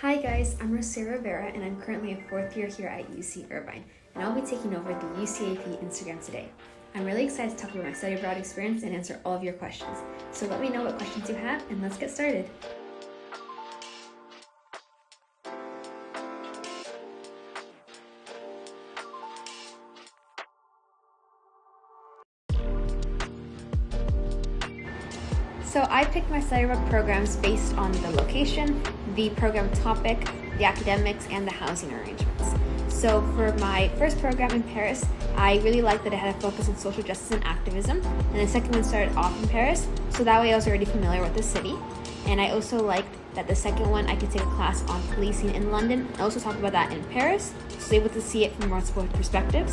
Hi guys, I'm Rocio Rivera and I'm currently a fourth year here at UC Irvine, and I'll be taking over the UCEAP Instagram today. I'm really excited to talk about my study abroad experience and answer all of your questions. So let me know what questions you have and let's get started. So I picked my study abroad programs based on the location, the program topic, the academics, and the housing arrangements. So for my first program in Paris, I really liked that it had a focus on social justice and activism, and the second one started off in Paris, so that way I was already familiar with the city. And I also liked that the second one I could take a class on policing in London and also talk about that in Paris, so I was able to see it from multiple perspectives.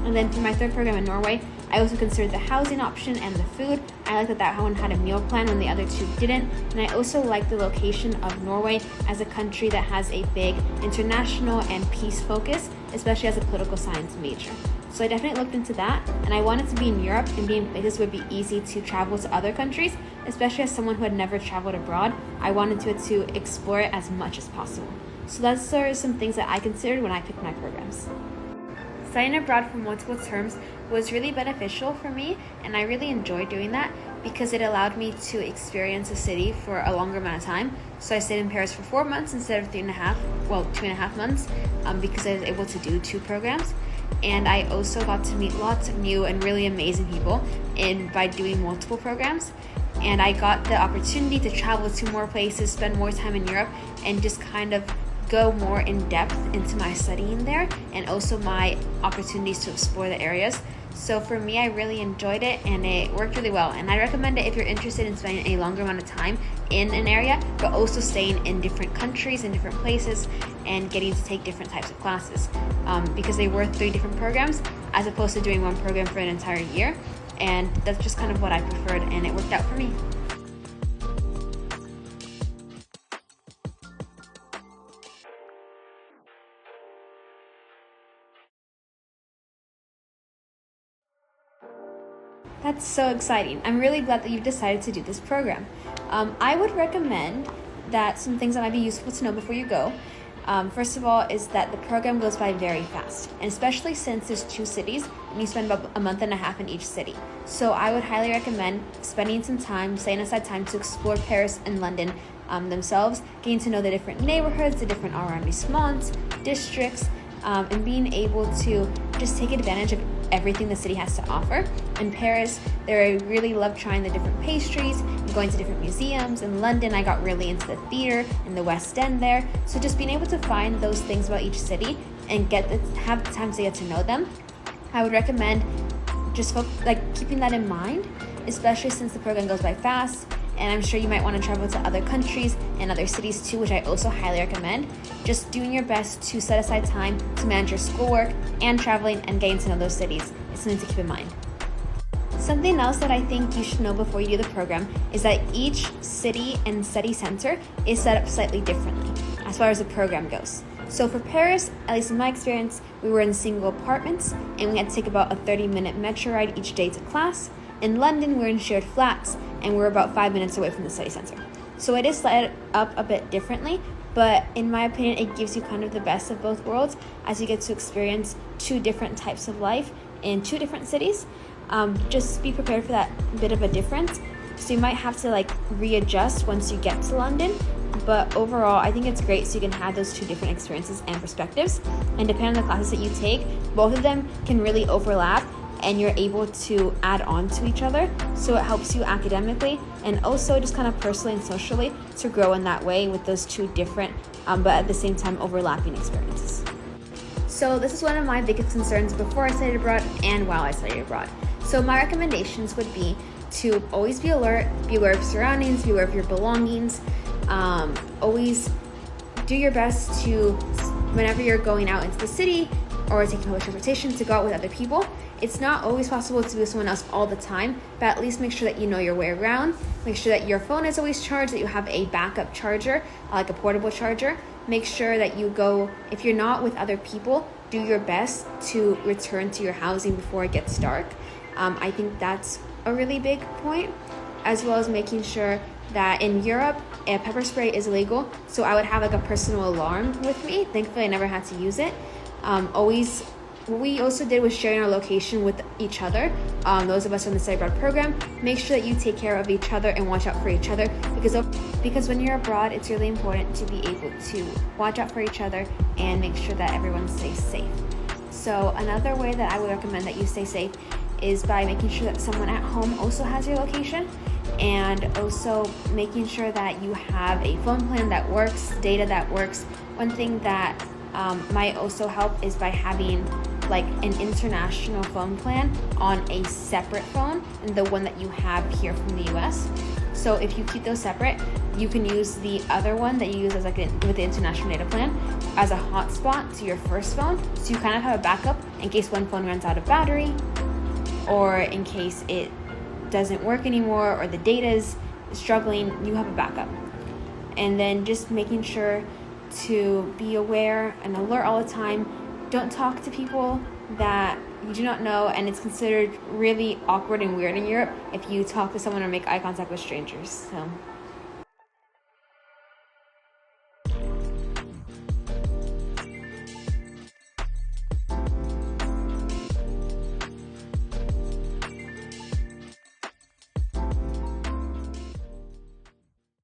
And then for my third program in Norway, I also considered the housing option and the food. I liked that that one had a meal plan when the other two didn't. And I also liked the location of Norway as a country that has a big international and peace focus, especially as a political science major. So I definitely looked into that, and I wanted to be in Europe and be in places would be easy to travel to other countries, especially as someone who had never traveled abroad. I wanted to explore it as much as possible. So those are some things that I considered when I picked my programs. Studying abroad for multiple terms was really beneficial for me, and I really enjoyed doing that because it allowed me to experience a city for a longer amount of time. So I stayed in Paris for 4 months instead of 2.5 months, because I was able to do 2 programs. And I also got to meet lots of new and really amazing people by doing multiple programs. And I got the opportunity to travel to more places, spend more time in Europe, and just kind of go more in depth into my studying there and also my opportunities to explore the areas. So for me, I really enjoyed it and it worked really well. And I recommend it if you're interested in spending a longer amount of time in an area, but also staying in different countries and different places and getting to take different types of classes, because they were 3 different programs as opposed to doing one program for an entire year. And that's just kind of what I preferred, and it worked out for me. That's so exciting. I'm really glad that you've decided to do this program. I would recommend that some things that might be useful to know before you go. First of all, is that the program goes by very fast, and especially since there's 2 cities and you spend about a month and a half in each city. So I would highly recommend spending some time, setting aside time to explore Paris and London themselves, getting to know the different neighborhoods, the different arrondissements, districts, and being able to just take advantage of everything the city has to offer. In Paris, I really love trying the different pastries and going to different museums. In London, I got really into the theater in the West End there. So just being able to find those things about each city and have the time to get to know them, I would recommend just keeping that in mind, especially since the program goes by fast. And I'm sure you might want to travel to other countries and other cities too, which I also highly recommend. Just doing your best to set aside time to manage your schoolwork and traveling and getting to know those cities is something to keep in mind. Something else that I think you should know before you do the program is that each city and study center is set up slightly differently as far as the program goes. So for Paris, at least in my experience, we were in single apartments and we had to take about a 30-minute metro ride each day to class. In London, we're in shared flats and we're about 5 minutes away from the study center. So it is set up a bit differently, but in my opinion, it gives you kind of the best of both worlds as you get to experience 2 different types of life in 2 different cities. Just be prepared for that bit of a difference. So you might have to readjust once you get to London, but overall, I think it's great so you can have those 2 different experiences and perspectives. And depending on the classes that you take, both of them can really overlap and you're able to add on to each other. So it helps you academically and also just kind of personally and socially to grow in that way with those 2 different, but at the same time overlapping experiences. So this is one of my biggest concerns before I studied abroad and while I studied abroad. So my recommendations would be to always be alert, be aware of surroundings, be aware of your belongings, always do your best to, whenever you're going out into the city or taking public transportation, to go out with other people. It's not always possible to be with someone else all the time, but at least make sure that you know your way around. Make sure that your phone is always charged, that you have a backup charger, like a portable charger. Make sure that you go, if you're not with other people, do your best to return to your housing before it gets dark. I think that's a really big point, as well as making sure that in Europe, pepper spray is illegal, so I would have like a personal alarm with me. Thankfully, I never had to use it. What we also did was sharing our location with each other. Those of us from the study abroad program, make sure that you take care of each other and watch out for each other, because when you're abroad, it's really important to be able to watch out for each other and make sure that everyone stays safe. So another way that I would recommend that you stay safe is by making sure that someone at home also has your location, and also making sure that you have a phone plan that works, data that works. One thing that might also help is by having like an international phone plan on a separate phone than the one that you have here from the US. So if you keep those separate, you can use the other one that you use as with the international data plan as a hotspot to your first phone. So you kind of have a backup in case one phone runs out of battery, or in case it doesn't work anymore, or the data is struggling, you have a backup. And then just making sure to be aware and alert all the time. Don't talk to people that you do not know, and it's considered really awkward and weird in Europe if you talk to someone or make eye contact with strangers. So